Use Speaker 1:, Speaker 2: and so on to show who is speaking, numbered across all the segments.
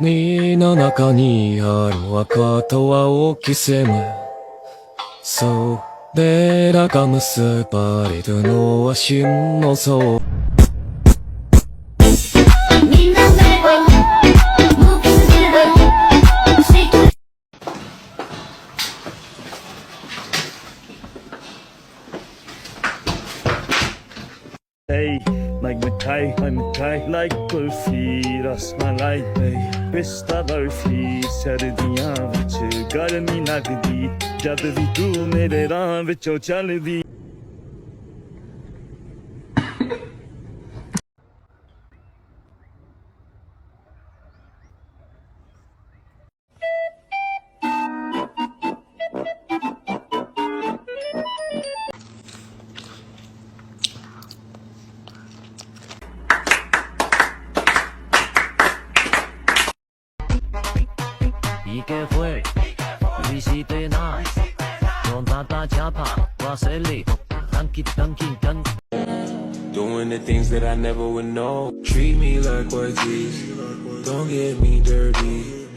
Speaker 1: にの中にある赤と青き線それらが結ばれるのは旬のそうみんな目を向きつける
Speaker 2: Hey, like mithai, like kulfi, rasmalai, pista barfi, sardiyan vich garmi lagdi, jad vi tu mere raah vichon chaldi.
Speaker 3: Be careful, we see the night. Don't bata chapa, waseli, dunkin.
Speaker 1: Doing the things that I never would know. Treat me like white tees. Don't get me dirty.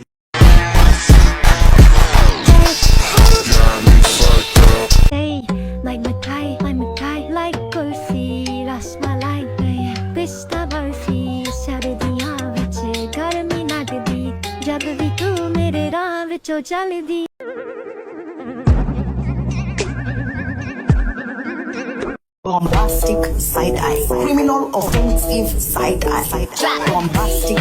Speaker 4: Hey, like mithai, like kulfi, rasmalai, pista barfi, sardiyan vich garmi lagdi, jad vi tu mere raah vichon chaldi.
Speaker 5: Bombastic side eye, criminal offensive side eye, bombastic